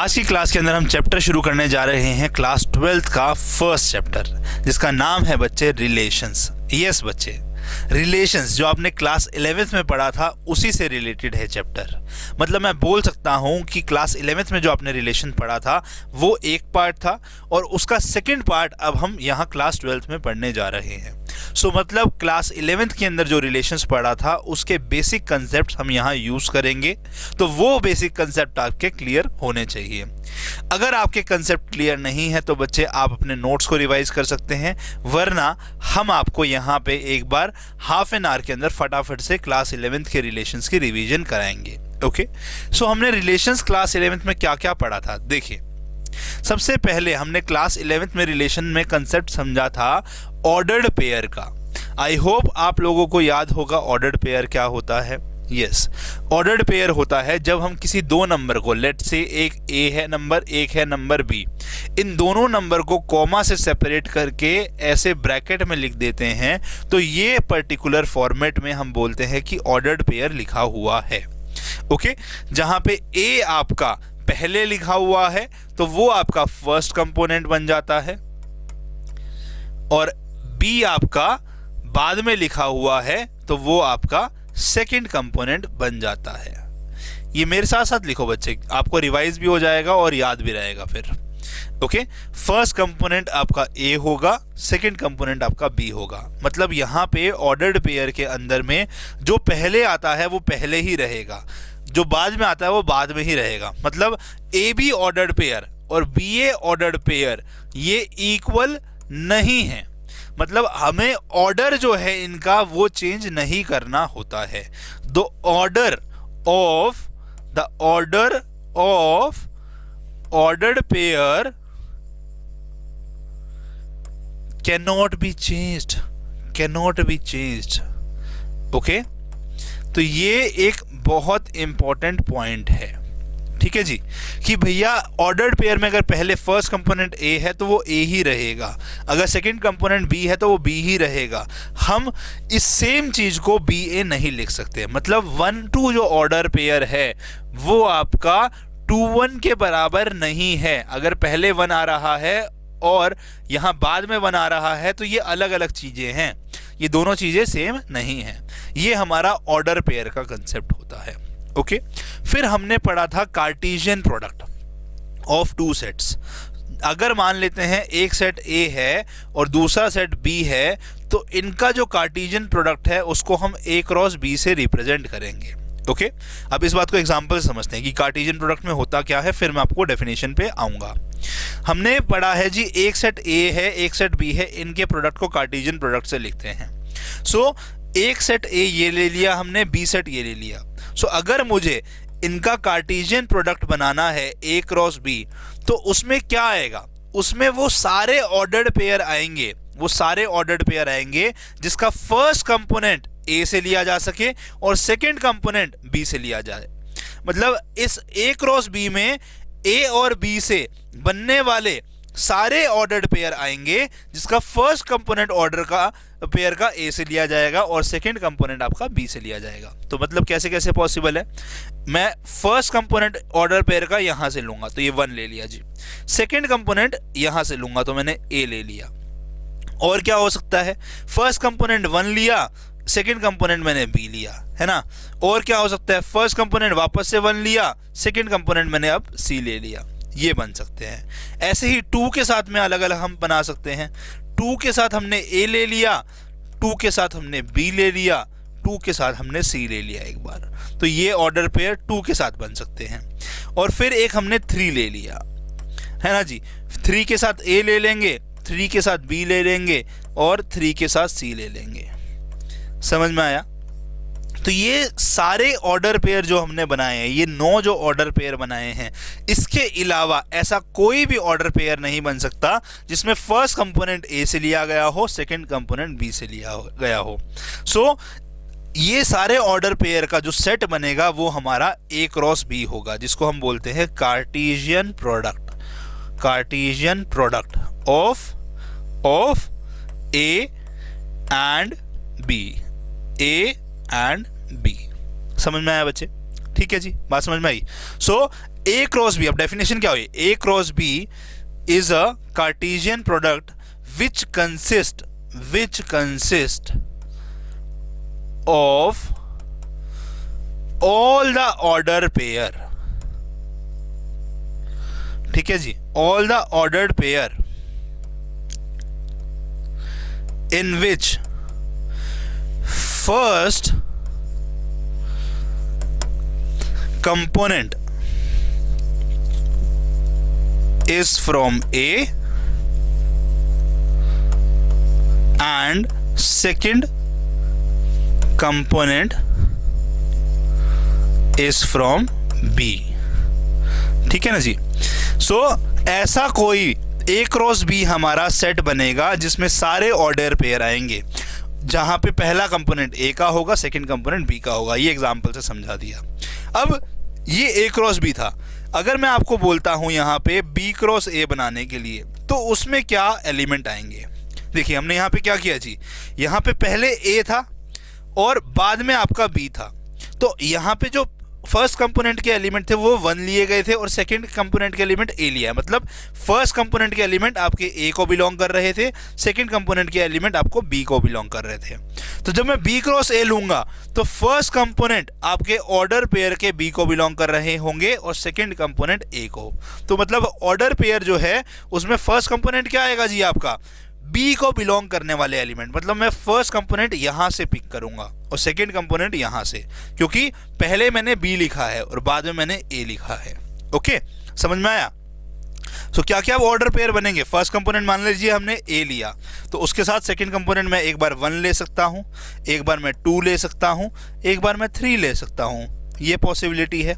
आज की क्लास के अंदर हम चैप्टर शुरू करने जा रहे हैं क्लास 12th का फर्स्ट चैप्टर, जिसका नाम है बच्चे रिलेशंस। यस बच्चे, रिलेशंस जो आपने क्लास 11th में पढ़ा था उसी से रिलेटेड है चैप्टर। मतलब मैं बोल सकता हूँ कि क्लास 11th में जो आपने रिलेशन पढ़ा था वो एक पार्ट था और उसका सेकंड पार्ट अब हम यहाँ क्लास 12th में पढ़ने जा रहे हैं। सो मतलब क्लास 11th के अंदर जो रिलेशंस पढ़ा था उसके बेसिक कंसेप्ट हम यहाँ यूज करेंगे, तो वो बेसिक कंसेप्ट आपके क्लियर होने चाहिए। अगर आपके कंसेप्ट क्लियर नहीं है तो बच्चे आप अपने नोट्स को रिवाइज कर सकते हैं, वरना हम आपको यहाँ पे एक बार हाफ एन आवर के अंदर फटाफट से क्लास 11th के रिलेशंस की रिवीजन कराएंगे। ओके, सो हमने रिलेशंस क्लास 11th में क्या क्या पढ़ा था देखिए। सबसे पहले हमने क्लास 11th में रिलेशन में कंसेप्ट समझा था ऑर्डर्ड पेयर का। आई होप आप लोगों को याद होगा ऑर्डर्ड पेयर क्या होता है। यस, ऑर्डर्ड पेयर होता है जब हम किसी दो नंबर को, लेट से एक ए है नंबर, एक है नंबर बी, इन दोनों नंबर को कॉमा से सेपरेट करके ऐसे ब्रैकेट में लिख देते हैं, तो ये पर्टिकुलर फॉर्मेट में हम बोलते हैं कि ऑर्डर्ड पेयर लिखा हुआ है। ओके, जहां पे ए आपका पहले लिखा हुआ है तो वो आपका फर्स्ट कंपोनेंट बन जाता है और बी आपका बाद में लिखा हुआ है तो वो आपका सेकंड कंपोनेंट बन जाता है। ये मेरे साथ साथ लिखो बच्चे, आपको रिवाइज भी हो जाएगा और याद भी रहेगा फिर। ओके, फर्स्ट कंपोनेंट आपका ए होगा, सेकंड कंपोनेंट आपका बी होगा। मतलब यहाँ पे ऑर्डर्ड पेयर के अंदर में जो पहले आता है वो पहले ही रहेगा, जो बाद में आता है वो बाद में ही रहेगा। मतलब ए बी ऑर्डर्ड पेयर और बी ए ऑर्डर्ड पेयर ये इक्वल नहीं है। मतलब हमें ऑर्डर जो है इनका वो चेंज नहीं करना होता है। The order of ordered pair cannot be changed. Okay, तो ये एक बहुत इंपॉर्टेंट पॉइंट है, ठीक है जी, कि भैया ऑर्डर्ड पेयर में अगर पहले फर्स्ट कंपोनेंट ए है तो वो ए ही रहेगा, अगर सेकंड कंपोनेंट बी है तो वो बी ही रहेगा। हम इस सेम चीज को बी ए नहीं लिख सकते। मतलब 1-2 जो ऑर्डर पेयर है वो आपका 2-1 के बराबर नहीं है। अगर पहले 1 आ रहा है और यहां बाद में 1 आ रहा है तो ये अलग अलग चीजें हैं, ये दोनों चीजें सेम नहीं है। ये हमारा ऑर्डर पेयर का कंसेप्ट होता है। ओके, फिर हमने पढ़ा था Cartesian product of two sets. अगर मान लेते हैं एक सेट ए है और दूसरा सेट बी है तो इनका जो कार्टेशियन प्रोडक्ट है उसको हम ए क्रॉस बी से रिप्रेजेंट करेंगे। ओके, अब इस बात को एग्जांपल से समझते हैं कि कार्टेशियन प्रोडक्ट में होता क्या है, फिर मैं आपको डेफिनेशन पे आऊंगा। हमने पढ़ा है जी एक सेट ए है एक सेट बी है, इनके प्रोडक्ट को कार्टेशियन प्रोडक्ट से लिखते हैं। सो एक सेट ए ये ले लिया हमने, बी सेट ये ले लिया। सो अगर मुझे इनका कार्टेशियन प्रोडक्ट बनाना है ए क्रॉस बी तो उसमें क्या आएगा, उसमें वो सारे ऑर्डर्ड पेयर आएंगे, जिसका फर्स्ट कंपोनेंट ए से लिया जा सके और सेकंड कंपोनेंट बी से लिया जाए। मतलब इस ए क्रॉस बी में ए और बी से बनने वाले सारे ऑर्डर्ड पेयर आएंगे जिसका फर्स्ट कंपोनेंट ऑर्डर का पेयर का ए से लिया जाएगा और सेकंड कंपोनेंट आपका बी से लिया जाएगा। तो मतलब कैसे कैसे पॉसिबल है, मैं फर्स्ट कंपोनेंट ऑर्डर पेयर का यहां से लूंगा तो ये 1 ले लिया जी, सेकंड कंपोनेंट यहां से लूंगा तो मैंने ए ले लिया। और क्या हो सकता है, फर्स्ट कंपोनेंट 1 लिया, सेकंड कंपोनेंट मैंने बी लिया, है ना। और क्या हो सकता है, फर्स्ट कंपोनेंट वापस से 1 लिया, सेकंड कंपोनेंट मैंने अब सी ले लिया। ये बन सकते हैं। ऐसे ही 2 के साथ में अलग अलग हम बना सकते हैं। 2 के साथ हमने ए ले लिया, 2 के साथ हमने बी ले लिया, 2 के साथ हमने सी ले लिया एक बार, तो ये ऑर्डर पेयर 2 के साथ बन सकते हैं। और फिर एक हमने 3 ले लिया, है ना जी, 3 के साथ ए ले लेंगे, 3 के साथ बी ले लेंगे और 3 के साथ सी ले लेंगे। समझ में आया। तो ये सारे ऑर्डर पेयर जो हमने बनाए हैं, ये 9 जो ऑर्डर पेयर बनाए हैं, इसके अलावा ऐसा कोई भी ऑर्डर पेयर नहीं बन सकता जिसमें फर्स्ट कंपोनेंट ए से लिया गया हो, सेकंड कंपोनेंट बी से लिया गया हो। सो ये सारे ऑर्डर पेयर का जो सेट बनेगा वो हमारा ए क्रॉस बी होगा, जिसको हम बोलते हैं Cartesian product of A and B. समझ में आया बच्चे? ठीक है जी, बात समझ में आई। सो ए क्रॉस बी, अब डेफिनेशन क्या हुई, A cross B is a Cartesian product which consist of all the order pair, ठीक है जी, all the ordered pair in which first component is from A and second component is from B, ठीक है ना जी। सो ऐसा कोई A cross B हमारा set बनेगा जिसमें सारे ऑर्डर पेयर आएंगे, जहां पे पहला कंपोनेंट A का होगा, सेकंड कंपोनेंट B का होगा। ये एग्जांपल से समझा दिया। अब ये A क्रॉस B था, अगर मैं आपको बोलता हूं यहां पे B क्रॉस A बनाने के लिए, तो उसमें क्या एलिमेंट आएंगे। देखिए हमने यहां पे क्या किया जी, यहां पे पहले A था और बाद में आपका B था, तो यहां पे जो फर्स्ट कंपोनेंट के एलिमेंट थे वो 1 लिए गए थे और सेकंड कंपोनेंट के एलिमेंट A लिया है। मतलब फर्स्ट कंपोनेंट के एलिमेंट आपके A को बिलोंग कर रहे थे, सेकंड कंपोनेंट के एलिमेंट आपको B को बिलोंग कर रहे थे। तो जब मैं B क्रॉस A लूंगा तो फर्स्ट कंपोनेंट आपके ऑर्डर पेयर के B को बिलोंग कर रहे होंगे और सेकंड कंपोनेंट A को। तो मतलब ऑर्डर पेयर जो है उसमें फर्स्ट कंपोनेंट क्या आएगा जी, आपका B को बिलोंग करने वाले एलिमेंट। मतलब मैं फर्स्ट कंपोनेंट यहां से पिक करूंगा और सेकंड कंपोनेंट यहां से, क्योंकि पहले मैंने B लिखा है और बाद में मैंने A लिखा है। ओके, समझ में आया। तो क्या क्या ऑर्डर पेयर बनेंगे, फर्स्ट कंपोनेंट मान लीजिए हमने A लिया, तो उसके साथ सेकंड कंपोनेंट में एक बार 1 ले सकता हूं, एक बार मैं 2 ले सकता हूं, एक बार मैं 3 ले सकता हूं, ये पॉसिबिलिटी है।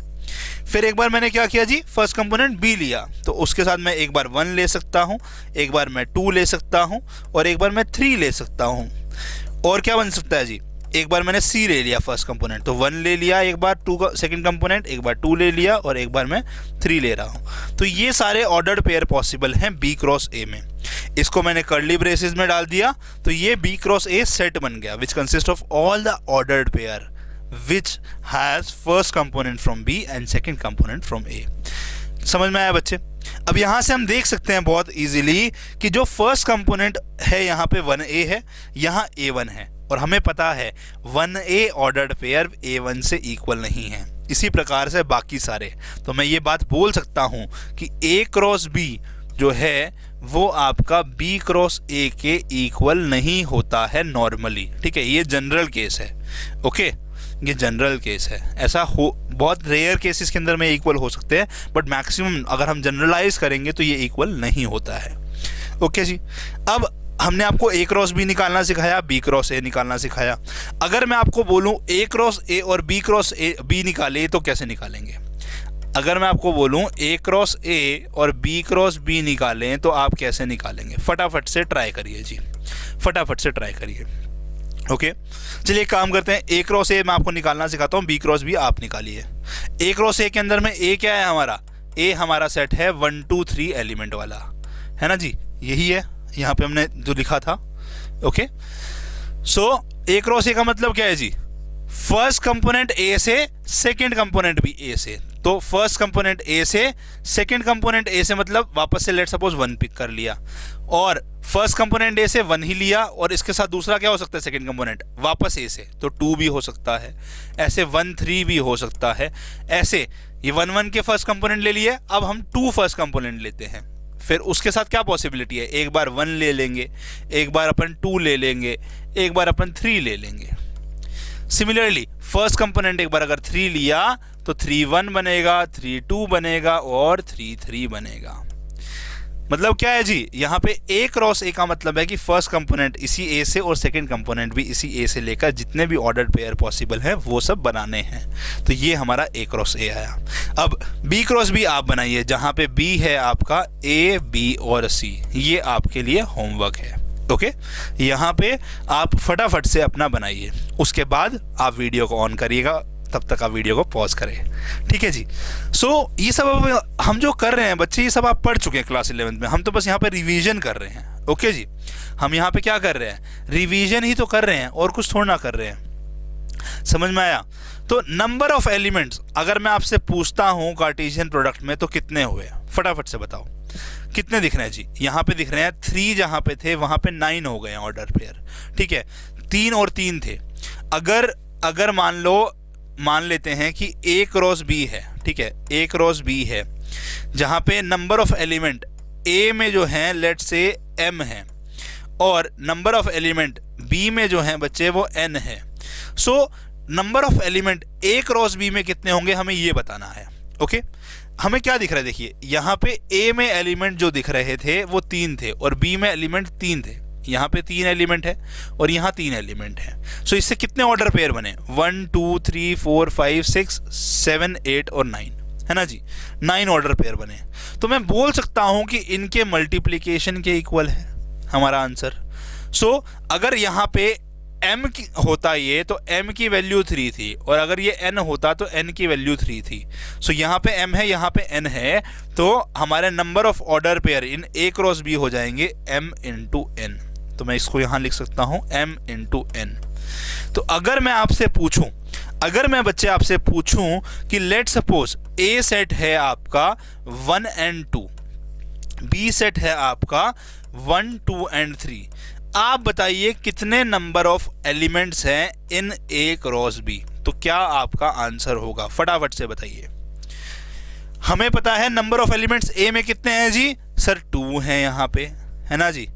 फिर एक बार मैंने क्या किया जी, फर्स्ट कंपोनेंट B लिया, तो उसके साथ मैं एक बार 1 ले सकता हूं, एक बार मैं 2 ले सकता हूं और एक बार मैं 3 ले सकता हूं। और क्या बन सकता है जी, एक बार मैंने C ले लिया फर्स्ट कंपोनेंट, तो 1 ले लिया, एक बार 2 सेकंड कंपोनेंट, एक बार 2 ले लिया और एक बार मैं 3 ले रहा हूं। तो ये सारे ऑर्डर्ड पेयर पॉसिबल हैं B क्रॉस A में। इसको मैंने कर्ली ब्रेसेस में डाल दिया, तो ये B क्रॉस A सेट बन गया, विच consist of all the ordered pair which has first component from B and second component from A। समझ में आया बच्चे। अब यहाँ से हम देख सकते हैं बहुत इजीली कि जो फर्स्ट कंपोनेंट है यहाँ पे 1A है, यहाँ A1 है, और हमें पता है 1A ऑर्डर्ड पेयर A1 से इक्वल नहीं है। इसी प्रकार से बाकी सारे, तो मैं ये बात बोल सकता हूँ कि A क्रॉस B जो है वो आपका B क्रॉस A के इक्वल नहीं होता है नॉर्मली, ठीक है। ये जनरल केस है, ओके, ये जनरल केस है। ऐसा हो, बहुत रेयर केसेस के अंदर में इक्वल हो सकते हैं, बट मैक्सिमम अगर हम जनरलाइज करेंगे तो ये इक्वल नहीं होता है। ओके जी। अब हमने आपको A क्रॉस B निकालना सिखाया, B क्रॉस A निकालना सिखाया। अगर मैं आपको बोलूं A क्रॉस A और B क्रॉस B निकाले तो कैसे निकालेंगे। अगर मैं आपको बोलूं A क्रॉस A और B क्रॉस B निकालें तो आप कैसे निकालेंगे, फटाफट से ट्राई करिए जी, फटाफट से ट्राई करिए। ओके, चलिए काम करते हैं। A क्रॉस A मैं आपको निकालना सिखाता हूँ, B क्रॉस B आप निकालिए। A क्रॉस A के अंदर में A क्या है हमारा, A हमारा सेट है 1 2 3 एलिमेंट वाला, है ना जी, यही है यहाँ पे हमने जो लिखा था। Okay, so A cross A का मतलब क्या है जी, फर्स्ट कंपोनेंट A से, सेकंड कंपोनेंट भी A से। तो फर्स्ट कंपोनेंट A से, सेकंड कंपोनेंट A से, मतलब वापस से लेट सपोज 1 पिक कर लिया, और फर्स्ट कंपोनेंट A से 1 ही लिया, और इसके साथ दूसरा क्या हो सकता है, सेकंड कंपोनेंट वापस A से, तो 2 भी हो सकता है, ऐसे 1 3 भी हो सकता है, ऐसे ये 1 1 के फर्स्ट कंपोनेंट ले लिए। अब हम 2 फर्स्ट कंपोनेंट लेते हैं, फिर उसके साथ क्या पॉसिबिलिटी है, एक बार 1 ले लेंगे, एक बार अपन 2 ले लेंगे, एक बार अपन 3 ले लेंगे। सिमिलरली फर्स्ट कंपोनेंट एक बार अगर 3 लिया तो 3 1 बनेगा, 3 2 बनेगा और 3 3 बनेगा। मतलब क्या है जी, यहाँ पे A क्रॉस A का मतलब है कि फर्स्ट कंपोनेंट इसी A से और सेकंड कंपोनेंट भी इसी A से लेकर जितने भी ऑर्डर पेयर पॉसिबल हैं वो सब बनाने हैं। तो ये हमारा A क्रॉस A आया। अब B क्रॉस B आप बनाइए, जहाँ पे B है आपका A B और C, ये आपके लिए होमवर्क है। ओके, यहाँ पे आप फटाफट से अपना बनाइए, उसके बाद आप वीडियो को ऑन करिएगा, तब तक आप वीडियो को पॉज करें, ठीक है जी। सो ये सब अब हम जो कर रहे हैं बच्चे, ये सब आप पढ़ चुके हैं क्लास 11 में, हम तो बस यहाँ पे रिवीजन कर रहे हैं। ओके जी, हम यहाँ पे क्या कर रहे हैं, रिवीजन ही तो कर रहे हैं और कुछ थोड़ा ना कर रहे हैं। समझ में आया। तो नंबर ऑफ एलिमेंट्स अगर मैं आपसे पूछता हूं कार्टेशियन प्रोडक्ट में तो कितने हुए, फटाफट से बताओ कितने दिख रहे हैं जी। यहाँ पे दिख रहे हैं 3, जहाँ पे थे वहाँ पे 9 हो गए हैं ऑर्डर पेयर, ठीक है। 3 और 3 थे। अगर मान लेते हैं कि A क्रॉस B है, ठीक है, A क्रॉस B है, जहाँ पे नंबर ऑफ एलिमेंट A में जो है लेट से M है और नंबर ऑफ एलिमेंट B में जो है बच्चे वो N है। So number of element A cross B में कितने होंगे हमें ये बताना है। ओके, हमें क्या दिख रहा है, देखिए यहाँ पे A में एलिमेंट जो दिख रहे थे वो 3 थे और B में एलिमेंट 3 थे। यहाँ पे 3 एलिमेंट है और यहाँ 3 एलिमेंट है। सो इससे कितने ऑर्डर पेयर बने, 1 2 3 4 5 6 7 8 और 9, है ना जी, 9 ऑर्डर पेयर बने। तो मैं बोल सकता हूँ कि इनके मल्टीप्लिकेशन के इक्वल है हमारा आंसर। सो अगर यहाँ पे m की होता ये तो m की वैल्यू 3 थी और अगर ये n होता तो n की वैल्यू 3 थी। सो यहाँ पे m है, यहाँ पे n है, तो हमारे number of order pair in A cross B हो जाएंगे m इंटू n। तो मैं इसको यहाँ लिख सकता हूँ m इंटू n। तो अगर मैं बच्चे आपसे पूछूं कि लेट सपोज A सेट है आपका 1 and 2, B सेट है आपका 1 2 and 3, आप बताइए कितने नंबर ऑफ एलिमेंट्स हैं इन A क्रॉस B। तो क्या आपका आंसर होगा, फटाफट से बताइए। हमें पता है नंबर ऑफ एलिमेंट्स A में कितने हैं जी, सर 2 हैं यहाँ पे, है ना जी।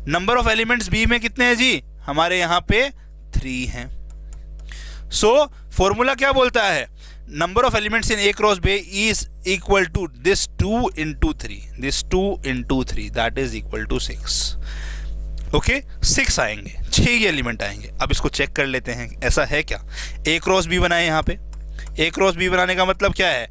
नंबर ऑफ एलिमेंट्स B में कितने हैं जी, हमारे यहाँ पे 3 हैं। सो फॉर्मूला क्या बोलता है, number of elements in A cross B is equal to this 2 into 3, this 2 into 3 that is equal to 6। Okay, 6 आएंगे, 6 ही एलिमेंट आएंगे। अब इसको चेक कर लेते हैं ऐसा है क्या। A क्रॉस B बनाए, यहाँ पे A क्रॉस B बनाने का मतलब क्या है,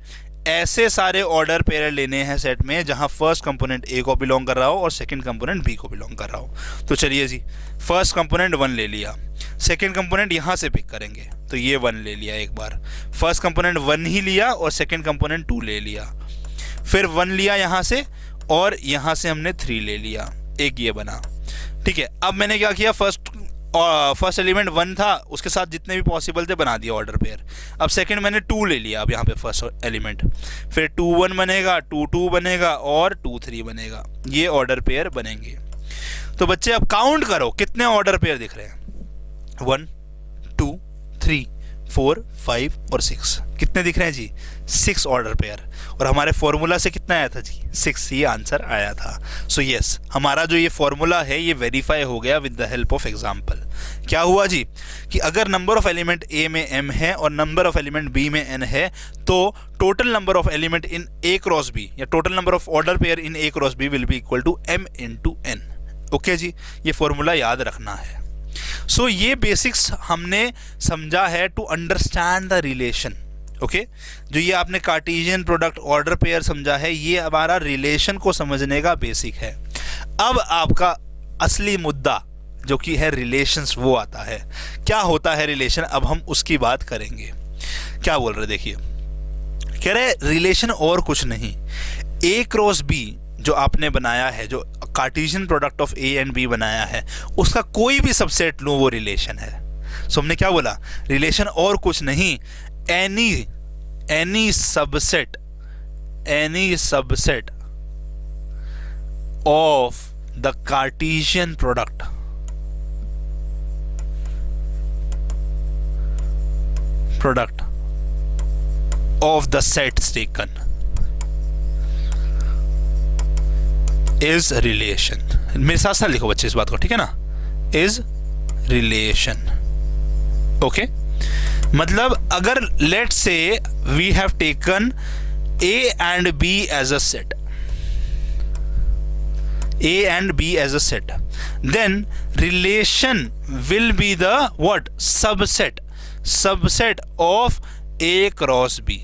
ऐसे सारे ऑर्डर पेयर लेने हैं सेट में जहां फर्स्ट कंपोनेंट A को बिलोंग कर रहा हो और सेकंड कंपोनेंट B को बिलोंग कर रहा हो। तो चलिए जी, फर्स्ट कंपोनेंट 1 ले लिया, सेकंड कंपोनेंट यहां से पिक करेंगे तो ये 1 ले लिया एक बार, फर्स्ट कंपोनेंट 1 ही लिया और सेकंड कंपोनेंट 2 ले लिया, फिर 1 लिया यहां से और यहां से हमने 3 ले लिया, एक ये बना, ठीक है। अब मैंने क्या किया, फर्स्ट एलिमेंट 1 था, उसके साथ जितने भी पॉसिबल थे बना दिया ऑर्डर पेयर। अब सेकंड मैंने 2 ले लिया, अब यहाँ पे फर्स्ट एलिमेंट, फिर 2 1 बनेगा, 2 2 बनेगा और 2 3 बनेगा, ये ऑर्डर पेयर बनेंगे। तो बच्चे अब काउंट करो कितने ऑर्डर पेयर दिख रहे हैं, 1 2 3 4 5 और 6, कितने दिख रहे हैं जी, 6 ऑर्डर पेयर। और हमारे फॉर्मूला से कितना आया था जी, 6 ही आंसर आया था। सो यस, हमारा जो ये फॉर्मूला है ये वेरीफाई हो गया with the help of example. क्या हुआ जी कि अगर नंबर ऑफ एलिमेंट A में m है और नंबर ऑफ एलिमेंट B में n है तो total number of element in A cross B या total number of order pair in A cross B will be equal to m into n। Okay जी, ये formula याद रखना है। सो ये बेसिक्स हमने समझा है to understand the relation. Okay, जो ये आपने कार्टेशियन प्रोडक्ट ऑर्डर पेयर समझा है ये हमारा रिलेशन को समझने का बेसिक है। अब आपका असली मुद्दा जो कि है रिलेशंस वो आता है। क्या होता है रिलेशन, अब हम उसकी बात करेंगे। क्या बोल रहे, देखिए कह रहे रिलेशन और कुछ नहीं, A क्रॉस B जो आपने बनाया है, जो Cartesian product of A and B बनाया है, उसका कोई भी सबसेट लो वो रिलेशन है। सो हमने क्या बोला, रिलेशन और कुछ नहीं, any subset of the Cartesian product of the sets taken is relation। मेरे साथ साथ लिखो बच्चे इस बात को, ठीक है ना, is relation। ओके, मतलब अगर let's say we have taken A and B as a set, A and B as a set, then relation will be the what, subset of A cross B।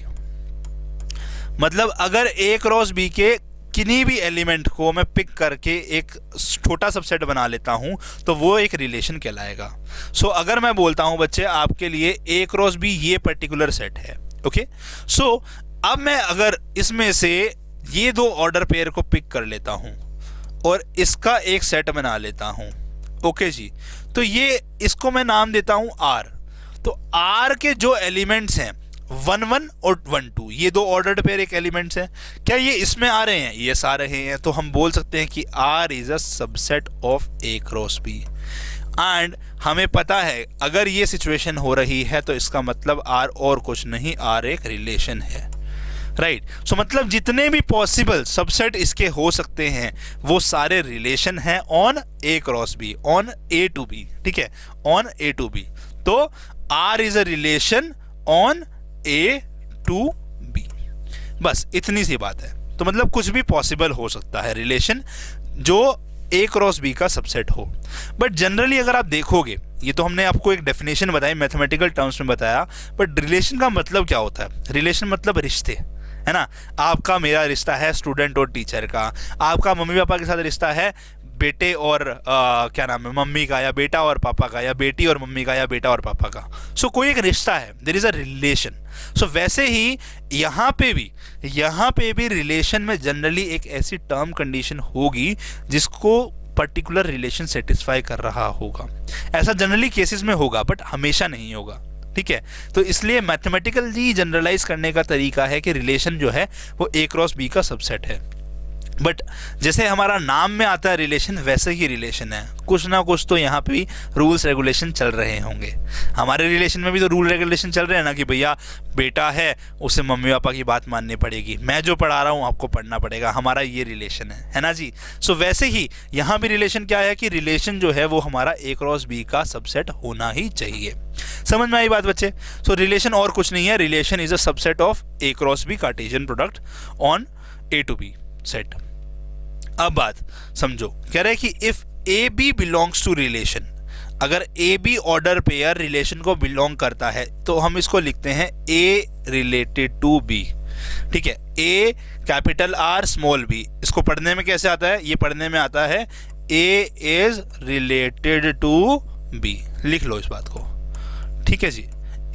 मतलब अगर A cross B के किन्हीं भी element को मैं pick करके एक छोटा सबसेट बना लेता हूं तो वो एक रिलेशन कहलाएगा। सो अगर मैं बोलता हूं बच्चे आपके लिए A क्रॉस B ये पर्टिकुलर सेट है, ओके। सो अब मैं अगर इसमें से ये 2 ऑर्डर पेयर को पिक कर लेता हूं और इसका एक सेट बना लेता हूं, ओके जी, तो ये इसको मैं नाम देता हूं R। तो आर के जो एलिमेंट्स हैं 1 1 और 1 2, ये दो ऑर्डर्ड पेयर एक एलिमेंट्स हैं, क्या ये इसमें आ रहे हैं? यस आ रहे हैं। तो हम बोल सकते हैं कि R is a subset of A cross B. And हमें पता है अगर ये सिचुएशन हो रही है तो इसका मतलब आर और कुछ नहीं, आर एक रिलेशन है, राइट। सो मतलब जितने भी पॉसिबल सबसेट इसके हो सकते हैं वो सारे रिलेशन हैं on A cross B, on A to B, ठीक है, ऑन ए टू बी। तो R is a relation on A to B, बस इतनी सी बात है। तो मतलब कुछ भी पॉसिबल हो सकता है रिलेशन जो ए क्रॉस बी का सबसेट हो। बट जनरली अगर आप देखोगे, ये तो हमने आपको एक डेफिनेशन बताई, मैथमेटिकल टर्म्स में बताया, बट रिलेशन का मतलब क्या होता है? रिलेशन मतलब रिश्ते, है ना। आपका मेरा रिश्ता है स्टूडेंट और टीचर का, आपका मम्मी पापा के साथ रिश्ता है बेटे और क्या नाम है, मम्मी का, या बेटा और पापा का, या बेटी और मम्मी का, या बेटा और पापा का। सो कोई एक रिश्ता है, देयर इज अ रिलेशन। सो वैसे ही यहाँ पे भी रिलेशन में जनरली एक ऐसी टर्म कंडीशन होगी जिसको पर्टिकुलर रिलेशन सेटिस्फाई कर रहा होगा। ऐसा जनरली केसेस में होगा बट हमेशा नहीं होगा, ठीक है। तो इसलिए मैथमेटिकली जनरलाइज करने का तरीका है कि रिलेशन जो है वो ए क्रॉस बी का सबसेट है। बट जैसे हमारा नाम में आता है रिलेशन, वैसे ही रिलेशन है, कुछ ना कुछ तो यहाँ पे भी रूल्स रेगुलेशन चल रहे होंगे। हमारे रिलेशन में भी तो रूल रेगुलेशन चल रहे हैं ना, कि भैया बेटा है उसे मम्मी पापा की बात माननी पड़ेगी, मैं जो पढ़ा रहा हूँ आपको पढ़ना पड़ेगा, हमारा ये रिलेशन है ना जी। सो वैसे ही यहाँ भी रिलेशन क्या है कि रिलेशन जो है वो हमारा ए क्रॉस बी का सबसेट होना ही चाहिए। समझ में आई बात बच्चे? सो रिलेशन और कुछ नहीं है, relation is a subset of A cross B Cartesian product on A to B set. अब बात समझो, कह रहे हैं कि if A B belongs to relation, अगर A B order pair relation को बिलोंग करता है तो हम इसको लिखते हैं ए रिलेटेड टू बी, ठीक है। ए कैपिटल आर स्मॉल बी, इसको पढ़ने में कैसे आता है? ये पढ़ने में आता है ए इज रिलेटेड टू बी, लिख लो इस बात को, ठीक है जी।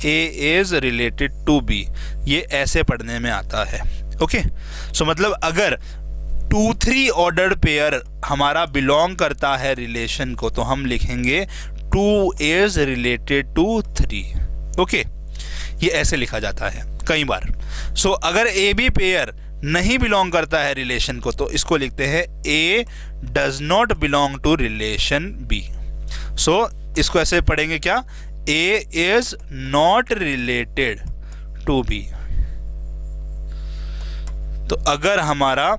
ए इज रिलेटेड टू बी, ये ऐसे पढ़ने में आता है, ओके। सो मतलब अगर 2-3 ऑर्डर्ड पेयर हमारा बिलोंग करता है रिलेशन को तो हम लिखेंगे 2 इज रिलेटेड टू 3, ओके। ये ऐसे लिखा जाता है कई बार। सो अगर ए बी पेयर नहीं बिलोंग करता है रिलेशन को तो इसको लिखते हैं A does not belong to relation B. So इसको ऐसे पढ़ेंगे क्या? A is not related to B. तो अगर हमारा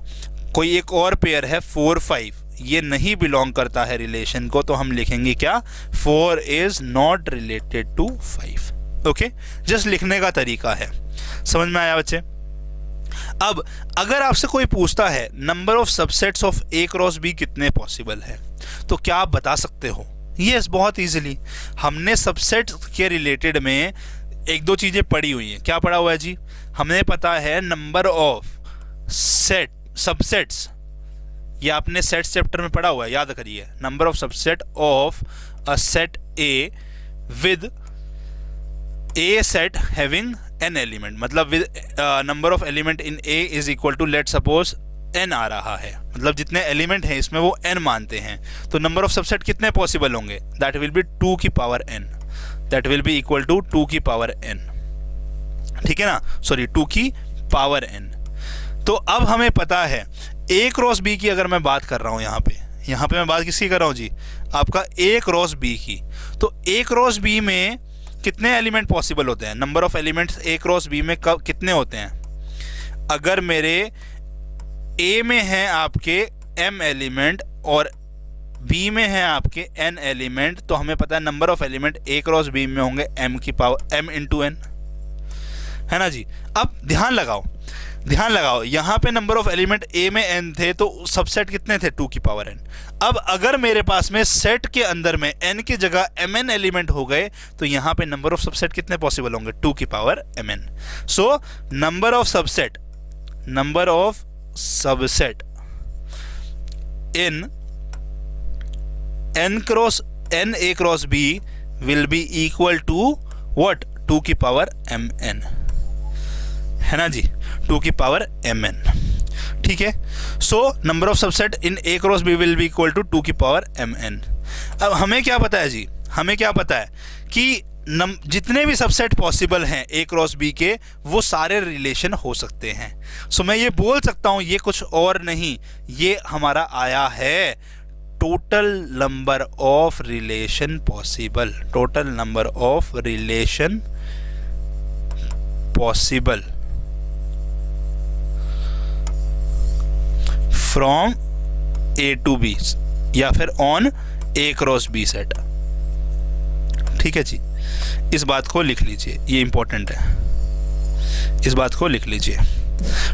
कोई एक और पेयर है 4 5, ये नहीं बिलोंग करता है रिलेशन को तो हम लिखेंगे क्या? 4 is not related to 5, okay. Just लिखने का तरीका है, समझ में आया बच्चे? अब अगर आपसे कोई पूछता है number of subsets of A cross B कितने पॉसिबल है, तो क्या आप बता सकते हो? यस, बहुत इजीली। हमने सबसेट के रिलेटेड में एक दो चीजें पढ़ी हुई हैं। क्या पढ़ा हुआ है जी? हमें पता है नंबर ऑफ सेट सबसेट्स, ये आपने सेट्स चैप्टर में पढ़ा हुआ है, याद करिए। Number of subset of a set A with a set having n element, मतलब with number of element in A is equal to, let suppose n आ रहा है, मतलब जितने एलिमेंट हैं इसमें वो n मानते हैं, तो नंबर ऑफ सबसेट कितने पॉसिबल होंगे? दैट विल बी 2 की power n, that will be equal to 2 की पावर n, ठीक है ना, सॉरी 2 की पावर n। तो अब हमें पता है ए क्रॉस बी की अगर मैं बात कर रहा हूं, यहाँ पे मैं बात किसकी कर रहा हूं जी? आपका ए क्रॉस बी की। तो ए क्रॉस बी में कितने एलिमेंट पॉसिबल होते हैं? Number of elements A cross B में कब कितने होते हैं? अगर मेरे ए में है आपके m एलिमेंट और बी में है आपके n एलिमेंट, तो हमें पता है number of element A cross B में होंगे m की पावर m इंटू n, है ना जी। अब ध्यान लगाओ, यहाँ पे नंबर ऑफ एलिमेंट ए में n थे तो सबसेट कितने थे? 2 की पावर n। अब अगर मेरे पास में सेट के अंदर में n की जगह mn एलिमेंट हो गए तो यहाँ पे नंबर ऑफ सबसेट कितने पॉसिबल होंगे? 2 की power mn। So number of subset in n a cross b will be equal to what? 2 की पावर mn, है ना जी, 2 की पावर mn, ठीक है। So number of subset in A cross B will be equal to 2 की power mn। अब हमें क्या पता है जी? हमें क्या पता है कि जितने भी सबसेट पॉसिबल हैं ए क्रॉस बी के, वो सारे रिलेशन हो सकते हैं। सो मैं ये बोल सकता हूं ये कुछ और नहीं, ये हमारा आया है total number of relation possible, total number of relation possible from A to B या फिर on A cross B set. ठीक है जी, इस बात को लिख लीजिए, ये इंपॉर्टेंट है, इस बात को लिख लीजिए।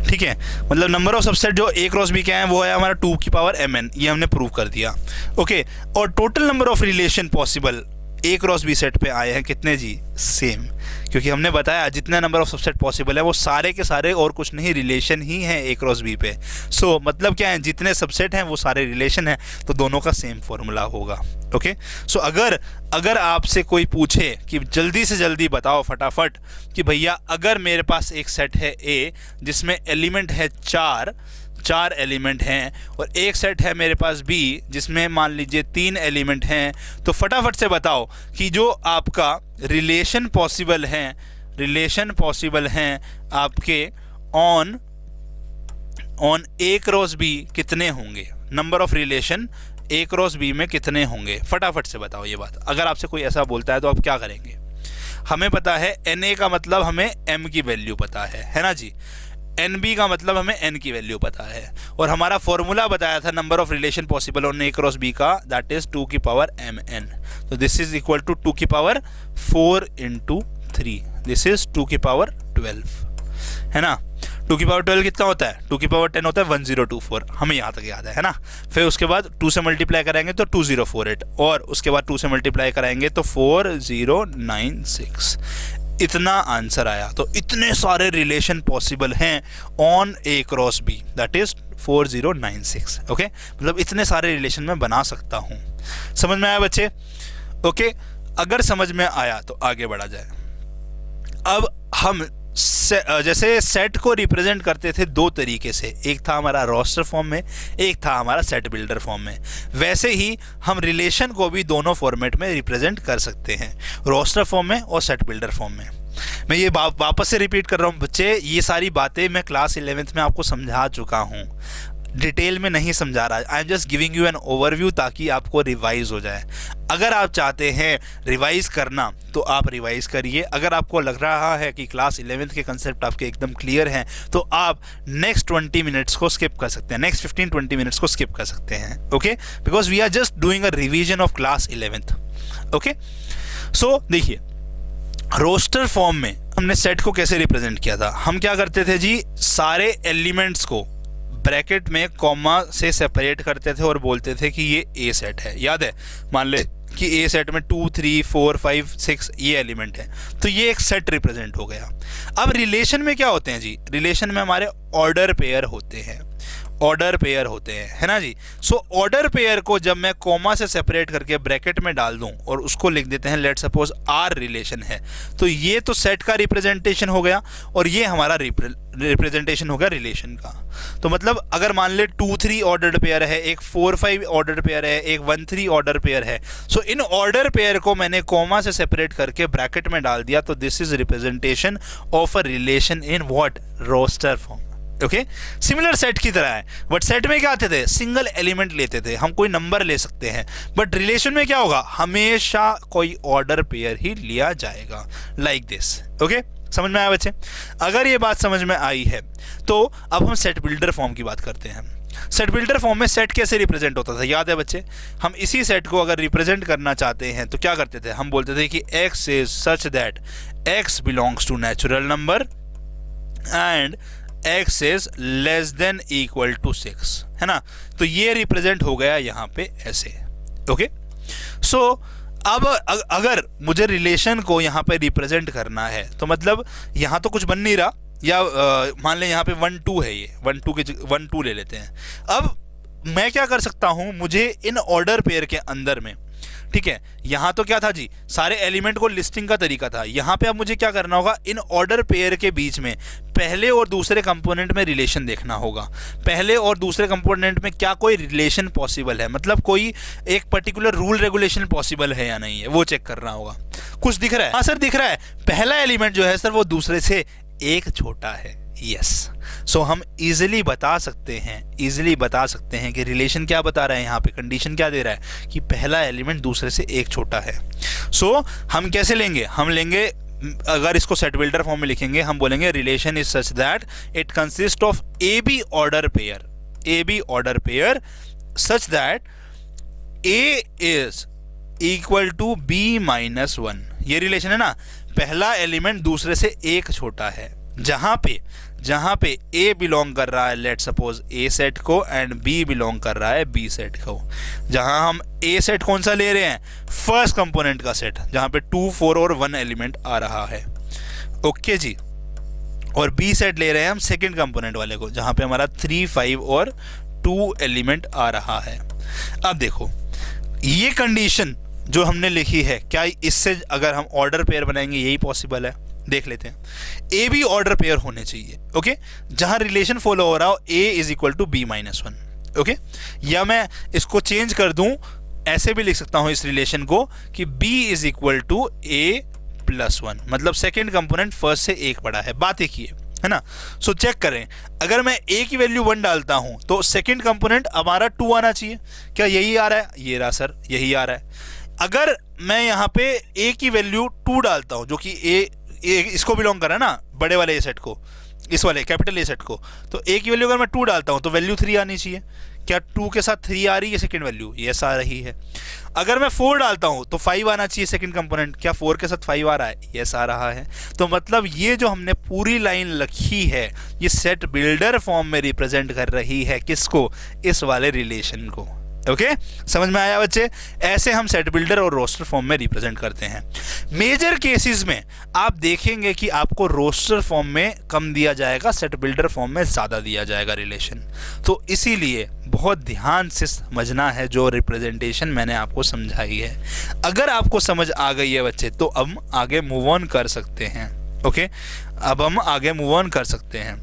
ठीक है, मतलब नंबर ऑफ सबसेट जो ए क्रॉस बी के हैं वो है हमारा 2 की पावर mn, ये हमने प्रूव कर दिया। ओके, और total number of relation possible A cross B set पे आए हैं कितने जी? सेम, क्योंकि हमने बताया जितने नंबर ऑफ सबसेट पॉसिबल है वो सारे के सारे और कुछ नहीं रिलेशन ही हैं ए क्रॉस बी पे। सो मतलब क्या है, जितने सबसेट हैं वो सारे रिलेशन हैं, तो दोनों का सेम फॉर्मूला होगा। ओके, सो अगर आपसे कोई पूछे कि जल्दी से जल्दी बताओ फटाफट कि भैया अगर मेरे पास एक सेट है ए जिसमें एलिमेंट है चार एलिमेंट हैं, और एक सेट है मेरे पास बी जिसमें मान लीजिए 3 एलिमेंट हैं, तो फटाफट से बताओ कि जो आपका रिलेशन पॉसिबल हैं आपके ऑन ए क्रॉस बी कितने होंगे, number of relation A cross B में कितने होंगे, फटाफट से बताओ ये बात। अगर आपसे कोई ऐसा बोलता है तो आप क्या करेंगे? हमें पता है Na का मतलब हमें m की वैल्यू पता है ना जी, NB का मतलब हमें n की वैल्यू पता है, और हमारा फॉर्मूला बताया था number of relation possible on A cross B का, दैट इज 2 की पावर mn। तो दिस इज इक्वल टू 2 की पावर 4 इंटू 3, दिस इज 2 की पावर 12, है ना। 2 की पावर 12 कितना होता है? 2 की पावर 10 होता है 1024, हमें यहाँ तक याद है ना। फिर उसके बाद 2 से मल्टीप्लाई कराएंगे तो 2048, और उसके बाद 2 से मल्टीप्लाई कराएंगे तो 4096, इतना आंसर आया। तो इतने सारे रिलेशन पॉसिबल हैं on A cross B, that is 4096। Okay, मतलब इतने सारे रिलेशन मैं बना सकता हूं। समझ में आया बच्चे? ओके, अगर समझ में आया तो आगे बढ़ा जाए। अब हम जैसे सेट को रिप्रेजेंट करते थे 2 तरीके से, एक था हमारा रोस्टर फॉर्म में, एक था हमारा सेट बिल्डर फॉर्म में, वैसे ही हम रिलेशन को भी दोनों फॉर्मेट में रिप्रेजेंट कर सकते हैं, रोस्टर फॉर्म में और सेट बिल्डर फॉर्म में। मैं ये वापस से रिपीट कर रहा हूँ बच्चे, ये सारी बातें मैं क्लास 11th में आपको समझा चुका हूँ, डिटेल में नहीं समझा रहा। I am just giving you an overview ताकि आपको रिवाइज हो जाए। अगर आप चाहते हैं रिवाइज करना तो आप रिवाइज करिए, अगर आपको लग रहा है कि क्लास 11th के कंसेप्ट आपके एकदम क्लियर हैं तो आप नेक्स्ट 20 मिनट्स को स्किप कर सकते हैं, नेक्स्ट 15-20 मिनट्स को स्किप कर सकते हैं। Okay, because we are just doing a revision of class 11th। Okay, so देखिए, रोस्टर फॉर्म में हमने सेट को कैसे रिप्रेजेंट किया था? हम क्या करते थे जी, सारे एलिमेंट्स को ब्रैकेट में कॉमा से सेपरेट करते थे और बोलते थे कि ये ए सेट है। याद है? मान ले कि ए सेट में 2, 3, 4, 5, 6 ये एलिमेंट है, तो ये एक सेट रिप्रेजेंट हो गया। अब रिलेशन में क्या होते हैं जी? रिलेशन में हमारे ऑर्डर पेयर होते हैं, है ना जी। सो ऑर्डर पेयर को जब मैं कॉमा से सेपरेट करके ब्रैकेट में डाल दूं और उसको लिख देते हैं, लेट सपोज आर रिलेशन है, तो ये तो सेट का रिप्रेजेंटेशन हो गया और ये हमारा रिप्रेजेंटेशन हो गया रिलेशन का। तो मतलब अगर मान ले 2, 3 ऑर्डर्ड पेयर है, एक 4, 5 ऑर्डर्ड पेयर है, एक 1, 3 ऑर्डर पेयर है, सो इन ऑर्डर पेयर को मैंने कॉमा से सेपरेट करके ब्रैकेट में डाल दिया, तो this is representation of a relation in what? Roster form. Okay, similar set की तरह है, बट सेट में क्या आते थे? सिंगल एलिमेंट लेते थे, हम कोई नंबर ले सकते हैं, बट रिलेशन में क्या होगा? हमेशा कोई ऑर्डर पेयर ही लिया जाएगा, लाइक दिस। ओके, समझ में आया बच्चे? अगर ये बात समझ में आई है तो अब हम सेट बिल्डर फॉर्म की बात करते हैं। सेट बिल्डर फॉर्म में सेट कैसे रिप्रेजेंट होता था? याद है बच्चे? हम इसी सेट को अगर रिप्रेजेंट करना चाहते हैं तो क्या करते थे? हम बोलते थे कि x is such that x belongs to natural number and x is less than equal to 6, है ना। तो ये रिप्रेजेंट हो गया यहाँ पे ऐसे। ओके, सो अब अगर मुझे रिलेशन को यहाँ पे रिप्रेजेंट करना है तो मतलब यहाँ तो कुछ बन नहीं रहा, या मान लें यहाँ पे 1, 2 है, ये 1, 2 ले लेते हैं। अब मैं क्या कर सकता हूँ, मुझे इन ऑर्डर पेयर के अंदर में, ठीक है, यहाँ तो क्या था जी, सारे एलिमेंट को लिस्टिंग का तरीका था। यहाँ पे अब मुझे क्या करना होगा, इन ऑर्डर पेयर के बीच में पहले और दूसरे कंपोनेंट में रिलेशन देखना होगा। पहले और दूसरे कंपोनेंट में क्या कोई रिलेशन पॉसिबल है, मतलब कोई एक पर्टिकुलर रूल रेगुलेशन पॉसिबल है या नहीं है, वो चेक करना होगा। कुछ दिख रहा है? हाँ सर दिख रहा है, पहला एलिमेंट जो है सर वो दूसरे से एक छोटा है। यस, सो हम इजीली बता सकते हैं कि रिलेशन क्या बता रहा है, यहाँ पे कंडीशन क्या दे रहा है कि पहला एलिमेंट दूसरे से एक छोटा है। सो हम कैसे लेंगे? हम लेंगे, अगर इसको सेट बिल्डर फॉर्म में लिखेंगे, हम बोलेंगे relation is such that it consist of A B order pair such that A is equal to B minus one. ये रिलेशन है ना, पहला एलिमेंट दूसरे से एक छोटा है, जहां पे ए बिलोंग कर रहा है लेट सपोज ए सेट को एंड बी बिलोंग कर रहा है बी सेट को। जहां हम ए सेट कौन सा ले रहे हैं? फर्स्ट कंपोनेंट का सेट, जहां पे 2, 4 और 1 एलिमेंट आ रहा है। ओके जी, और बी सेट ले रहे हैं हम सेकंड कंपोनेंट वाले को, जहां पे हमारा 3, 5 और 2 एलिमेंट आ रहा है। अब देखो ये कंडीशन जो हमने लिखी है, क्या इससे अगर हम ऑर्डर पेयर बनाएंगे यही पॉसिबल है? देख लेते हैं। ए बी ऑर्डर पेयर होने चाहिए, ओके, जहां रिलेशन फॉलो हो रहा हो A is equal to B minus one, okay. या मैं इसको चेंज कर दूं, ऐसे भी लिख सकता हूं इस रिलेशन को कि B is equal to A plus one, मतलब सेकेंड कंपोनेंट फर्स्ट से एक बड़ा है। बात एक ही है ना। सो चेक करें, अगर मैं ए की वैल्यू 1 डालता हूं तो सेकेंड कंपोनेंट हमारा 2 आना चाहिए। क्या यही आ रहा है? ये रहा सर, यही आ रहा है। अगर मैं यहाँ पे ए की वैल्यू 2 डालता हूँ, जो कि ए इसको बिलोंग कर रहा है ना, बड़े वाले ए सेट को, इस वाले कैपिटल ए सेट को, तो ए की वैल्यू अगर मैं 2 डालता हूँ तो वैल्यू 3 आनी चाहिए। क्या 2 के साथ 3 आ रही है सेकंड वैल्यू? यस आ रही है। अगर मैं 4 डालता हूँ तो 5 आना चाहिए सेकंड कंपोनेंट। क्या 4 के साथ 5 आ रहा है? यस आ रहा है। तो मतलब ये जो हमने पूरी लाइन लिखी है ये सेट बिल्डर फॉर्म में रिप्रेजेंट कर रही है किसको? इस वाले रिलेशन को। ओके, समझ में आया बच्चे? ऐसे हम सेट बिल्डर और रोस्टर फॉर्म में रिप्रेजेंट करते हैं। मेजर केसेस में आप देखेंगे कि आपको रोस्टर फॉर्म में कम दिया जाएगा, सेट बिल्डर फॉर्म में ज़्यादा दिया जाएगा रिलेशन। तो इसीलिए बहुत ध्यान से समझना है जो रिप्रेजेंटेशन मैंने आपको समझाई है। अगर आपको समझ आ गई है बच्चे तो हम आगे मूव ऑन कर सकते हैं। ओके, अब हम आगे मूव ऑन कर सकते हैं।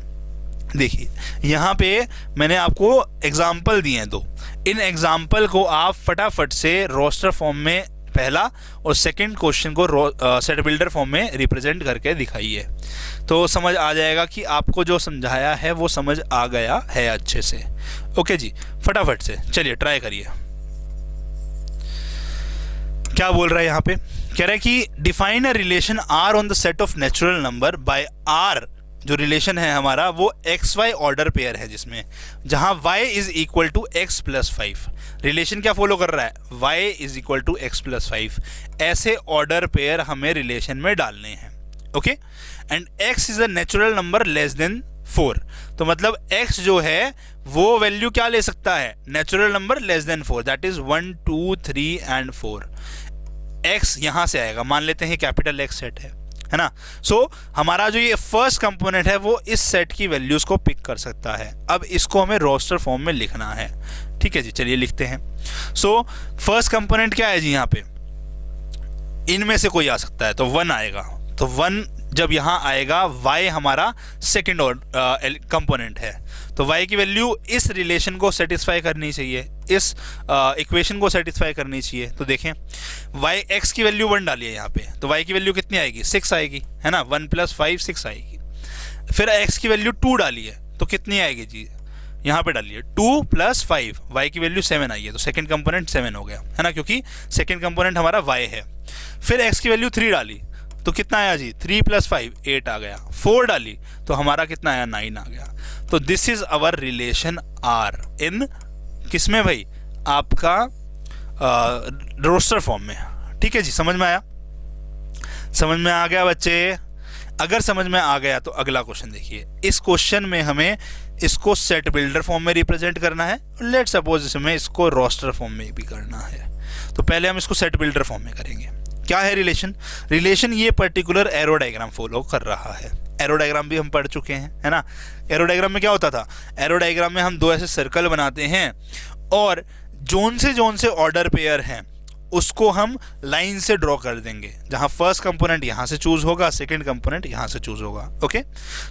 देखिए यहाँ पे मैंने आपको एग्जाम्पल दिए हैं 2। इन एग्जाम्पल को आप फटाफट से रोस्टर फॉर्म में पहला और सेकंड क्वेश्चन को सेट बिल्डर फॉर्म में रिप्रेजेंट करके दिखाइए, तो समझ आ जाएगा कि आपको जो समझाया है वो समझ आ गया है अच्छे से। ओके जी, फटाफट से चलिए ट्राई करिए। क्या बोल रहा है यहाँ पे? कह रहा है कि define a relation R on the set of natural number by R. जो रिलेशन है हमारा वो एक्स वाई ऑर्डर पेयर है, जिसमें जहां y is equal to X plus 5। Relation क्या फॉलो कर रहा है? y is equal to X plus 5। ऐसे ऑर्डर पेयर हमें रिलेशन में डालने हैं। Okay, and x is a natural number less than 4। तो मतलब x जो है वो वैल्यू क्या ले सकता है? Natural number less than 4, that is 1, 2, 3 and 4। x यहां से आएगा, मान लेते हैं कैपिटल X सेट है ना। सो हमारा जो ये फर्स्ट कंपोनेंट है वो इस सेट की वैल्यूज को पिक कर सकता है। अब इसको हमें रोस्टर फॉर्म में लिखना है। ठीक है जी, चलिए लिखते हैं। सो फर्स्ट कंपोनेंट क्या है जी? यहाँ पे इनमें से कोई आ सकता है तो 1 आएगा। तो 1 जब यहाँ आएगा, y हमारा सेकेंड कंपोनेंट है, तो y की वैल्यू इस रिलेशन को सेटिस्फाई करनी चाहिए, इस इक्वेशन को सेटिस्फाई करनी चाहिए। तो देखें x की वैल्यू 1 डालिए यहाँ पे, तो y की वैल्यू कितनी आएगी? 6 आएगी, है ना। 1 + 5 6 आएगी। फिर x की वैल्यू 2 डालिए तो कितनी आएगी जी? यहाँ पे डालिए 2 + 5, y की वैल्यू 7 आई है, तो सेकेंड कंपोनेंट 7 हो गया, है ना, क्योंकि सेकेंड कंपोनेंट हमारा y है। फिर x की वैल्यू 3 डाली तो कितना आया जी? 3 + 5 8 आ गया। 4 डाली तो हमारा कितना आया? 9 आ गया। तो this is our relation R इन किसमें भाई? आपका रोस्टर फॉर्म में। ठीक है जी, समझ में आया? समझ में आ गया बच्चे? अगर समझ में आ गया तो अगला क्वेश्चन देखिए। इस क्वेश्चन में हमें इसको सेट बिल्डर फॉर्म में रिप्रेजेंट करना है, लेट सपोज इसमें इसको रोस्टर फॉर्म में भी करना है। तो पहले हम इसको सेट बिल्डर फॉर्म में करेंगे। क्या है रिलेशन? रिलेशन ये पर्टिकुलर एरो डायग्राम फॉलो कर रहा है। एरो डायग्राम भी हम पढ़ चुके हैं, है ना। एरो डायग्राम में क्या होता था? एरो डायग्राम में हम 2 ऐसे सर्कल बनाते हैं और जोन से ऑर्डर पेयर हैं उसको हम लाइन से ड्रॉ कर देंगे, जहां फर्स्ट कंपोनेंट यहां से चूज होगा, सेकंड कंपोनेंट यहां से चूज होगा। ओके,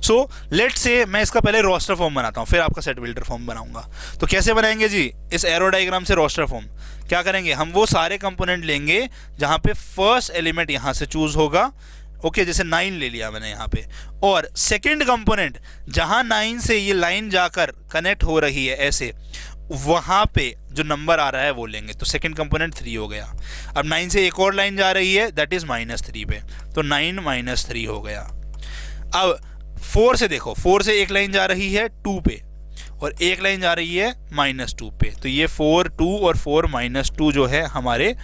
सो लेट्स से मैं इसका पहले रोस्टर फॉर्म बनाता हूं, फिर आपका सेट बिल्डर फॉर्म बनाऊंगा। तो कैसे बनाएंगे जी, इस एरो डायग्राम से रोस्टर फॉर्म क्या करेंगे, हम वो सारे कंपोनेंट लेंगे जहां पे फर्स्ट एलिमेंट यहां से चूज होगा। ओके, जैसे 9 ले लिया मैंने यहाँ पे, और सेकंड कंपोनेंट जहां 9 से ये लाइन जाकर कनेक्ट हो रही है ऐसे, वहां पे जो नंबर आ रहा है वो लेंगे। तो सेकंड कंपोनेंट 3 हो गया। अब 9 से एक और लाइन जा रही है, दैट इज -3 पे, तो 9 - 3 हो गया। अब 4 से देखो, 4 से एक लाइन जा रही है 2 पे, और एक लाइन जा रही है -2 पे, तो ये 4 2 और 4 -2 जो है हमारे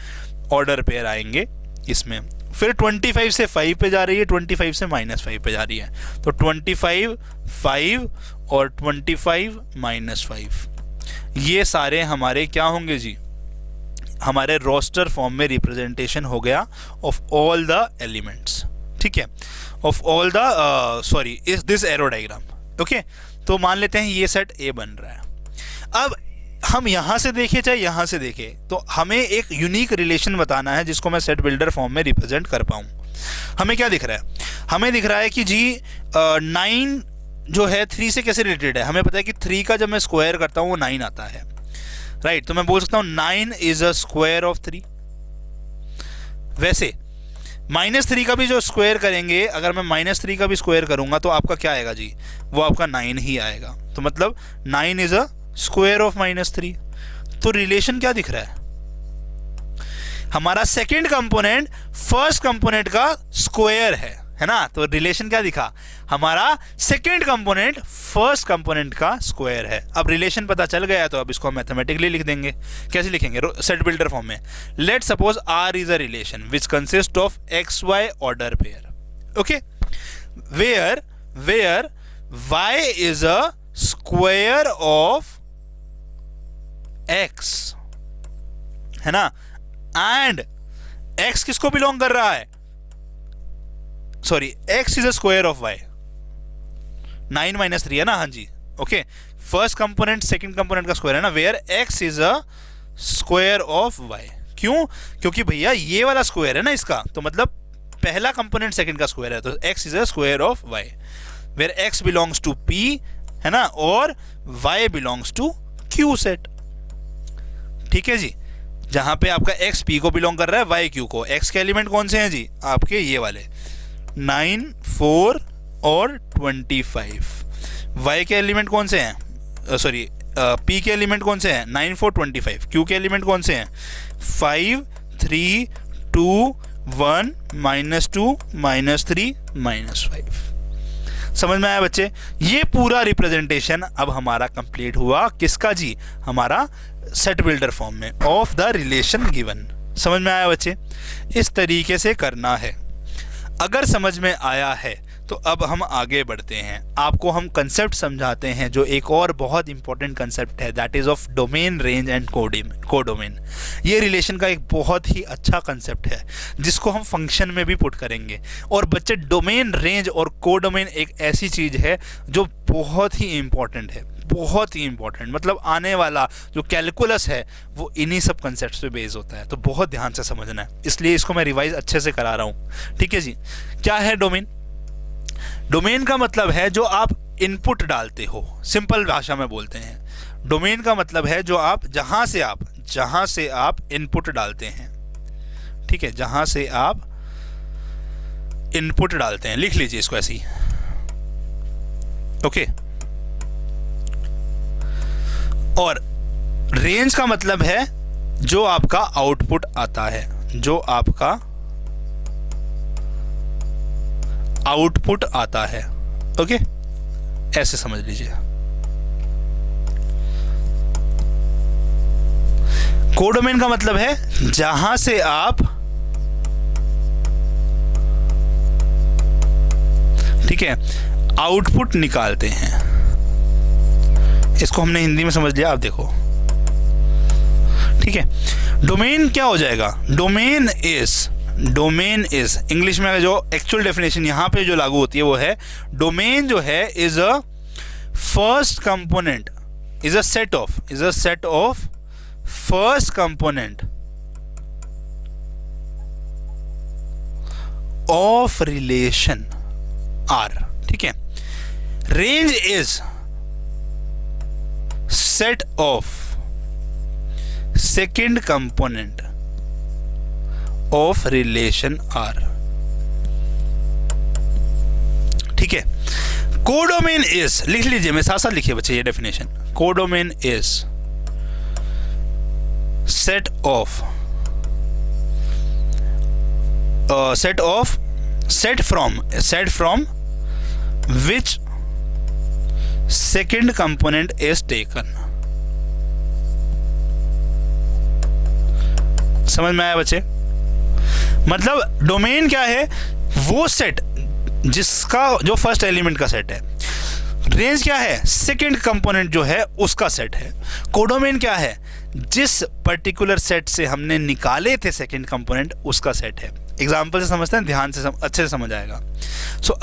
ऑर्डर पेयर आएंगे इसमें। फिर 25 से 5 पे जा रही है, 25 से -5 पे जा रही है, तो 25 5 और 25 -5, ये सारे हमारे क्या होंगे जी, हमारे रोस्टर फॉर्म में रिप्रेजेंटेशन हो गया ऑफ ऑल द एलिमेंट्स। ठीक है, ऑफ ऑल द सॉरी इस दिस एरो डायग्राम। ओके, तो मान लेते हैं ये सेट ए बन रहा है। अब हम यहां से देखें चाहे यहां से देखें, तो हमें एक यूनिक रिलेशन बताना है जिसको मैं सेट बिल्डर फॉर्म में रिप्रेजेंट कर पाऊं। हमें क्या दिख रहा है, हमें दिख रहा है कि जी 9 जो है 3 से कैसे रिलेटेड है। हमें पता है कि 3 का जब मैं स्क्वायर करता हूं वो 9 आता है, राइट। तो मैं बोल सकता हूं 9 इज अ स्क्वायर ऑफ 3। वैसे -3 का भी जो स्क्वायर करेंगे, अगर मैं -3 का भी स्क्वायर करूंगा तो आपका क्या आएगा जी, वो आपका 9 ही आएगा। तो मतलब 9 इज अ स्क्वायर ऑफ -3। तो रिलेशन क्या दिख रहा है, हमारा सेकंड कंपोनेंट फर्स्ट कंपोनेंट का स्क्वायर है ना। तो रिलेशन क्या दिखा, हमारा सेकंड कंपोनेंट फर्स्ट कंपोनेंट का स्क्वायर है। अब रिलेशन पता चल गया, तो अब इसको हम मैथमेटिकली लिख देंगे। कैसे लिखेंगे, सेट बिल्डर फॉर्म में। Let suppose R is a relation which consist of XY order pair. Okay, where Y is a square of X, है ना, एंड X किसको बिलोंग कर रहा है, sorry X is a square of Y, 9 - 3 है ना, हाँ जी। Okay, first component second component का स्क्वायर है ना, where X is a square of Y। क्यों, क्योंकि भैया ये वाला स्क्वायर है ना इसका, तो मतलब पहला कंपोनेंट सेकंड का स्क्वायर है, तो X is a square of Y, where X belongs to P, है ना, और Y belongs to Q set. ठीक है जी, जहां पे आपका X P को बिलोंग कर रहा है, Y Q को। X के एलिमेंट कौन से हैं जी, आपके ये वाले 9 4 और 25। Y के एलिमेंट कौन से हैं, सॉरी P के एलिमेंट कौन से हैं, 9 4 25। Q के एलिमेंट कौन से हैं, 5 3 2 1 -2 -3 -5। समझ में आया बच्चे, ये पूरा रिप्रेजेंटेशन अब हमारा कंप्लीट हुआ किसका जी, हमारा सेट बिल्डर फॉर्म में ऑफ द रिलेशन गिवन। समझ में आया बच्चे, इस तरीके से करना है। अगर समझ में आया है तो अब हम आगे बढ़ते हैं, आपको हम कंसेप्ट समझाते हैं जो एक और बहुत इंपॉर्टेंट कंसेप्ट है, that is of domain range and codomain. ये रिलेशन का एक बहुत ही अच्छा कंसेप्ट है जिसको हम फंक्शन में भी पुट करेंगे। और बच्चे, डोमेन रेंज और कोडोमेन एक ऐसी चीज़ है जो बहुत ही इंपॉर्टेंट है, बहुत ही इंपॉर्टेंट। मतलब आने वाला जो कैलकुलस है वो इन्हीं सब कंसेप्ट्स पे बेस होता है, तो बहुत ध्यान से समझना है, इसलिए इसको मैं रिवाइज अच्छे से करा रहा हूँ। ठीक है जी, क्या है डोमेन, डोमेन का मतलब है जो आप इनपुट डालते हो, सिंपल भाषा में बोलते हैं। डोमेन का मतलब है जो आप जहां से आप इनपुट डालते हैं। ठीक है, जहां से आप इनपुट डालते हैं, लिख लीजिए इसको ऐसे ही। ओके, और रेंज का मतलब है जो आपका आउटपुट आता है, जो आपका आउटपुट आता है। ओके, ऐसे समझ लीजिए। कोडोमेन का मतलब है जहां से आप, ठीक है, आउटपुट निकालते हैं। इसको हमने हिंदी में समझ लिया, आप देखो। ठीक है, डोमेन क्या हो जाएगा, डोमेन इज इंग्लिश में जो एक्चुअल डेफिनेशन यहाँ पे जो लागू होती है वो है, डोमेन जो है is a first component, is a set of first component of relation R, ठीक है। Range is set of second component of relation R, ठीक है। कोडोमेन इज, लिख लीजिए, मैं साथ साथ लिखिए बच्चे ये definition. Codomain is set of set from which second component is taken। समझ में आया बच्चे? मतलब डोमेन क्या है? वो सेट जिसका जो फर्स्ट एलिमेंट का सेट है। रेंज क्या है? सेकंड कंपोनेंट जो है उसका सेट है। कोडोमेन क्या है? जिस पर्टिकुलर सेट से हमने निकाले थे सेकंड कंपोनेंट उसका सेट है। एग्जाम्पल से समझते हैं, ध्यान से अच्छे से समझ आएगा। सो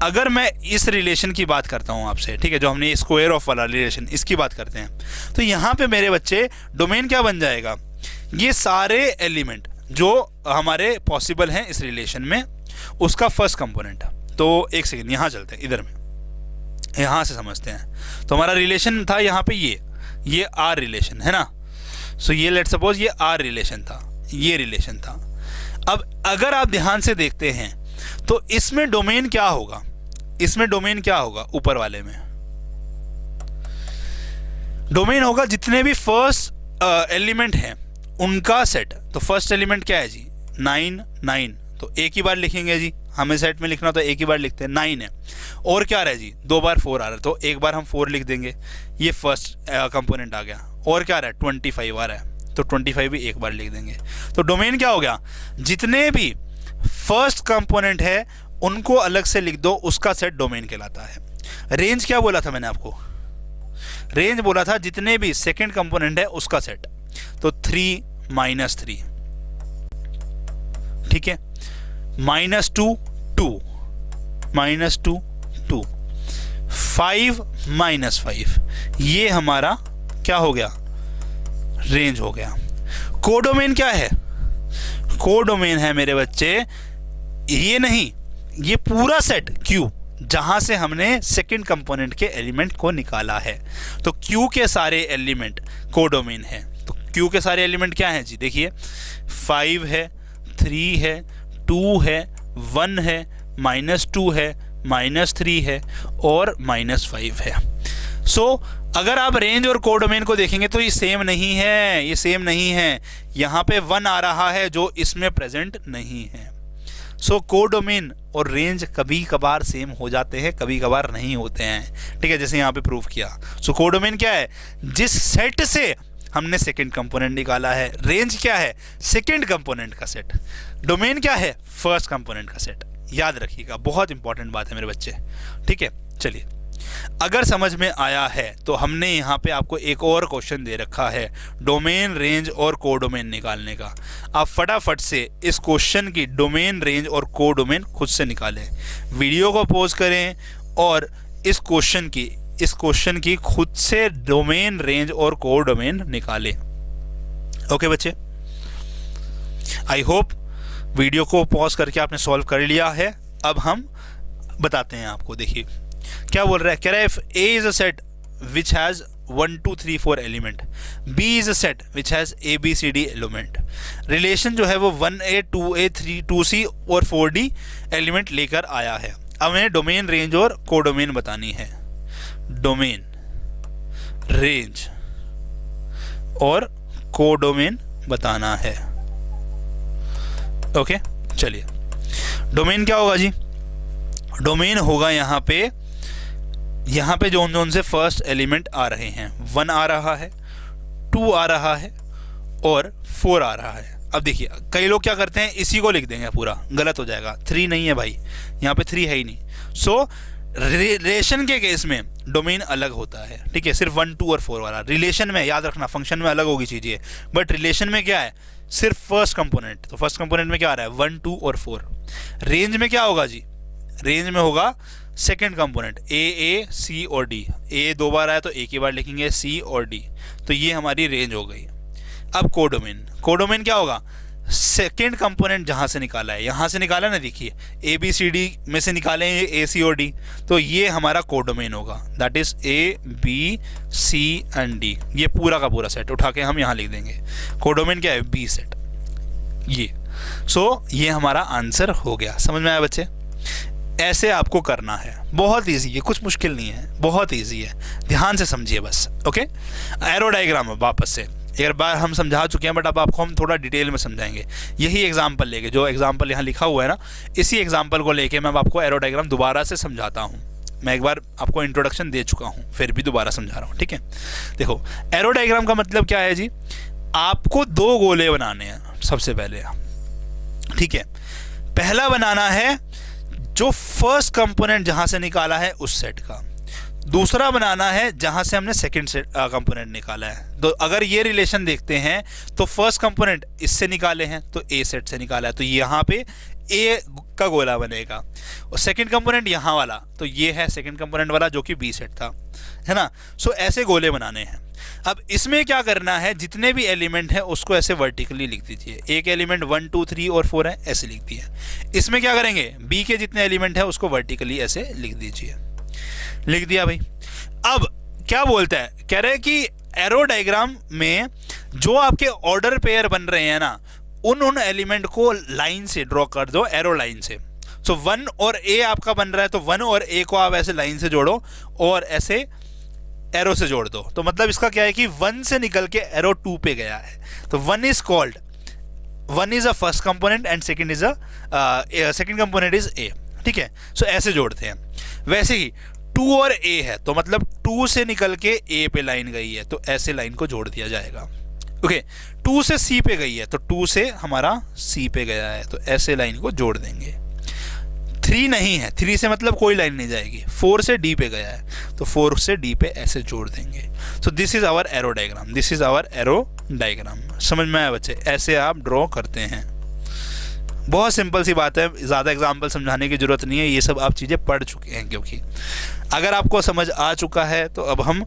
अगर मैं इस रिलेशन की बात करता हूँ आपसे, ठीक है, जो हमने स्क्वायर ऑफ वाला रिलेशन इसकी बात करते हैं, तो यहाँ पे मेरे बच्चे डोमेन क्या बन जाएगा? ये सारे एलिमेंट जो हमारे पॉसिबल हैं इस रिलेशन में उसका फर्स्ट कंपोनेंट। तो एक सेकेंड यहाँ चलते हैं, इधर में यहाँ से समझते हैं। तो हमारा रिलेशन था यहाँ पे ये आर रिलेशन है ना। सो ये लेट्स सपोज ये आर रिलेशन था, ये रिलेशन था। अब अगर आप ध्यान से देखते हैं तो इसमें डोमेन क्या होगा? इसमें डोमेन क्या होगा? ऊपर वाले में डोमेन होगा जितने भी फर्स्ट एलिमेंट हैं उनका सेट। तो फर्स्ट एलिमेंट क्या है जी? 9 तो एक ही बार लिखेंगे जी, हमें सेट में लिखना तो एक ही बार लिखते हैं, 9 है। और क्या आ रहा है जी? 2 बार 4 आ रहा है तो एक बार हम 4 लिख देंगे, ये फर्स्ट कंपोनेंट आ गया। और क्या आ रहा है? 25 आ रहा है तो 25 भी एक बार लिख देंगे। तो डोमेन क्या हो गया? जितने भी फर्स्ट कंपोनेंट है उनको अलग से लिख दो, उसका सेट डोमेन कहलाता है। रेंज क्या बोला था मैंने आपको? रेंज बोला था जितने भी सेकंड कंपोनेंट है उसका सेट। तो 3 - 3, ठीक है, -2 2 -2 2, 5 - 5, ये हमारा क्या हो गया? रेंज हो गया। कोडोमेन क्या है? कोडोमेन है मेरे बच्चे ये नहीं, ये पूरा सेट Q जहां से हमने सेकंड कंपोनेंट के एलिमेंट को निकाला है। तो Q के सारे एलिमेंट कोडोमेन है। तो Q के सारे एलिमेंट क्या हैं जी? देखिए 5 है, 3 है, 2 है, 1 है, -2 है, -3 है और -5 है। सो अगर आप रेंज और कोडोमेन को देखेंगे तो ये सेम नहीं है, ये सेम नहीं है। यहाँ पे 1 आ रहा है जो इसमें प्रेजेंट नहीं है। सो कोडोमेन और रेंज कभी कभार सेम हो जाते हैं, कभी कभार नहीं होते हैं, ठीक है, जैसे यहाँ पे प्रूव किया। सो कोडोमेन क्या है? जिस सेट से हमने सेकंड कंपोनेंट निकाला है। रेंज क्या है? सेकंड कंपोनेंट का सेट। डोमेन क्या है? फर्स्ट कंपोनेंट का सेट। याद रखिएगा, बहुत इंपॉर्टेंट बात है मेरे बच्चे, ठीक है। चलिए, अगर समझ में आया है तो हमने यहाँ पे आपको एक और क्वेश्चन दे रखा है डोमेन, रेंज और कोडोमेन निकालने का। आप फटाफट से इस क्वेश्चन की डोमेन, रेंज और कोडोमेन खुद से निकालें। वीडियो को पॉज करें और इस क्वेश्चन की खुद से डोमेन, रेंज और कोडोमेन निकालें। ओके बच्चे, आई होप वीडियो को पॉज करके आपने सॉल्व कर लिया है। अब हम बताते हैं आपको। देखिए क्या बोल रहा है? कह रहा है A is a set which has 1 2 3 4 element, B is a set which has A B C D element. Relation जो है वो 1A 2A 2C और 4D एलिमेंट लेकर आया है। अब हमें डोमेन, रेंज और कोडोमेन बतानी है। डोमेन, रेंज और कोडोमेन बताना है। ओके, चलिए डोमेन क्या होगा जी? डोमेन होगा यहाँ पे जोन से फर्स्ट एलिमेंट आ रहे हैं। 1 आ रहा है, 2 आ रहा है और 4 आ रहा है। अब देखिए कई लोग क्या करते हैं, इसी को लिख देंगे पूरा, गलत हो जाएगा। 3 नहीं है भाई, यहाँ पे 3 है ही नहीं। सो रिलेशन के केस में डोमेन अलग होता है, ठीक है, सिर्फ 1 2 और 4 वाला। रिलेशन में याद रखना, फंक्शन में अलग होगी चीज़ें, बट रिलेशन में क्या है? सिर्फ फर्स्ट कंपोनेंट। तो फर्स्ट कंपोनेंट में क्या आ रहा है? 1 2 और 4। रेंज में क्या होगा जी? रेंज में होगा सेकेंड कंपोनेंट A C और D। A 2 बार आया तो एक ही बार लिखेंगे, C और D। तो ये हमारी रेंज हो गई। अब कोडोमेन, कोडोमेन क्या होगा? सेकेंड कंपोनेंट जहाँ से निकाला है, यहाँ से निकाला ना, देखिए ए बी सी डी में से निकाले हैं ए सी और डी, तो ये हमारा कोडोमेन होगा, that is A B C and D, ये पूरा का पूरा सेट उठा के हम यहाँ लिख देंगे। कोडोमेन क्या है? बी सेट, ये। सो ये हमारा आंसर हो गया। समझ में आया बच्चे? ऐसे आपको करना है, बहुत इजी है, कुछ मुश्किल नहीं है, बहुत इजी है, ध्यान से समझिए बस। ओके, एरो डायग्राम वापस से एक बार हम समझा चुके हैं, बट अब आपको हम थोड़ा डिटेल में समझाएंगे। यही एग्जाम्पल लेके, जो एग्जाम्पल यहाँ लिखा हुआ है ना, इसी एग्जाम्पल को लेके मैं आपको एरो डायग्राम दोबारा से समझाता हूँ। मैं एक बार आपको इंट्रोडक्शन दे चुका हूँ, फिर भी दोबारा समझा रहा हूँ, ठीक है। देखो, एरो डायग्राम का मतलब क्या है जी? आपको दो गोले बनाने हैं सबसे पहले, ठीक है। पहला बनाना है जो फर्स्ट कंपोनेंट जहाँ से निकाला है उस सेट का, दूसरा बनाना है जहाँ से हमने सेकंड सेट कंपोनेंट निकाला है। तो अगर ये रिलेशन देखते हैं तो फर्स्ट कंपोनेंट इससे निकाले हैं तो ए सेट से निकाला है, तो यहाँ पे ए का गोला बनेगा, और सेकंड कंपोनेंट यहाँ वाला, तो ये है सेकंड कंपोनेंट वाला जो कि बी सेट था, है ना। सो ऐसे गोले बनाने हैं। अब इसमें क्या करना है, जितने भी एलिमेंट हैं उसको ऐसे वर्टिकली लिख दीजिए। एक एलिमेंट 1 2 3 और 4 है, ऐसे लिख दिए। इसमें क्या करेंगे, बी के जितने एलिमेंट है उसको वर्टिकली ऐसे लिख दीजिए। लिख दिया भाई। अब क्या बोलता है, कह रहे हैं कि एरो डायग्राम में जो आपके ऑर्डर पेयर बन रहे हैं ना, उन एलिमेंट को लाइन से ड्रॉ कर दो, एरो लाइन से। सो 1 और ए आपका बन रहा है, तो 1 और ए को आप ऐसे लाइन से जोड़ो और ऐसे एरो से जोड़ दो। तो मतलब इसका क्या है कि 1 से निकल के एरो 2 पे गया है, तो 1 is a first component and second is second component is a, ठीक है। सो ऐसे जोड़ते हैं। वैसे ही 2 और ए है, तो मतलब 2 से निकल के ए पे लाइन गई है, तो ऐसे लाइन को जोड़ दिया जाएगा। ओके, 2 से सी पे गई है, तो 2 से हमारा सी पे गया है, तो ऐसे लाइन को जोड़ देंगे। 3 नहीं है, 3 से मतलब कोई लाइन नहीं जाएगी। 4 से डी पे गया है, तो 4 से डी पे ऐसे जोड़ देंगे। So this is our arrow diagram, this is our arrow diagram. समझ में आया बच्चे? ऐसे आप ड्रॉ करते हैं। बहुत सिंपल सी बात है, ज़्यादा एग्जाम्पल समझाने की ज़रूरत नहीं है, ये सब आप चीज़ें पढ़ चुके हैं। क्योंकि अगर आपको समझ आ चुका है तो अब हम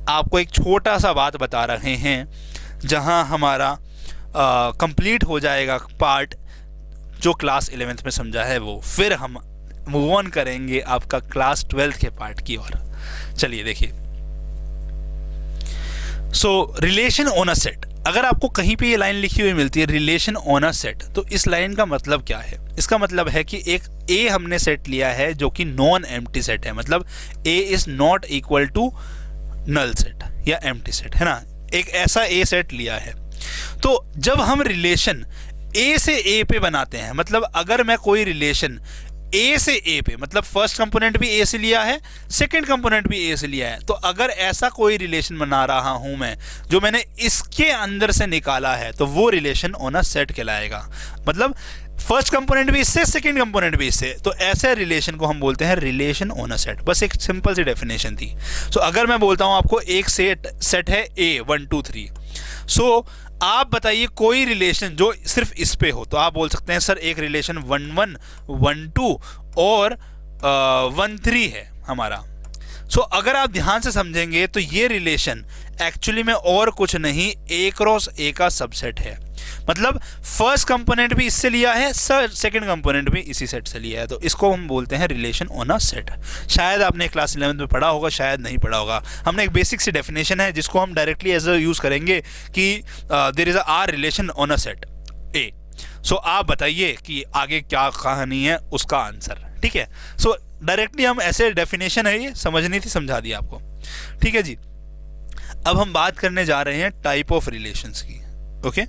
आपको एक छोटा सा बात बता रहे हैं, जहां हमारा कंप्लीट हो जाएगा पार्ट जो क्लास 11th में समझा है वो, फिर हम मूव ऑन करेंगे आपका क्लास 12th के पार्ट की ओर। चलिए देखिए। सो रिलेशन ऑन अ सेट, अगर आपको कहीं पे ये लाइन लिखी हुई मिलती है रिलेशन ऑन अ सेट, तो इस लाइन का मतलब क्या है? इसका मतलब है कि एक ए हमने सेट लिया है जो कि नॉन एम्प्टी सेट है, मतलब A is not equal to null set या एम्प्टी सेट, है ना। एक ऐसा ए सेट लिया है। तो जब हम रिलेशन ए से ए पे बनाते हैं, मतलब अगर मैं कोई रिलेशन ए से ए पे, मतलब फर्स्ट कंपोनेंट भी ए से लिया है, सेकंड कंपोनेंट भी ए से लिया है, तो अगर ऐसा कोई रिलेशन बना रहा हूं मैं जो मैंने इसके अंदर से निकाला है, तो वो रिलेशन ऑन अ सेट कहलाएगा। मतलब फर्स्ट कंपोनेंट भी इससे, सेकंड कंपोनेंट भी इससे, तो ऐसे रिलेशन को हम बोलते हैं रिलेशन ऑन अ सेट। बस एक सिंपल सी डेफिनेशन थी। सो अगर मैं बोलता हूं आपको एक सेट है ए 1 2 3, सो आप बताइए कोई रिलेशन जो सिर्फ इस पे हो, तो आप बोल सकते हैं सर एक रिलेशन 1 1 1 2 और 1 3 है हमारा। सो अगर आप ध्यान से समझेंगे तो ये रिलेशन एक्चुअली में और कुछ नहीं, ए क्रॉस ए का सबसेट है। मतलब फर्स्ट कंपोनेंट भी इससे लिया है, सेकंड कंपोनेंट भी इसी सेट से लिया है, तो इसको हम बोलते हैं रिलेशन ऑन अ सेट। शायद आपने क्लास 11th में पढ़ा होगा, शायद नहीं पढ़ा होगा। हमने एक बेसिक सी डेफिनेशन है जिसको हम डायरेक्टली एज अ यूज करेंगे कि there is R relation on a set A. So आप बताइए कि आगे क्या कहानी है उसका आंसर, ठीक है। सो डायरेक्टली हम ऐसे डेफिनेशन है, ये समझनी थी, समझा दिया आपको, ठीक है जी। अब हम बात करने जा रहे हैं टाइप ऑफ रिलेशंस की। ओके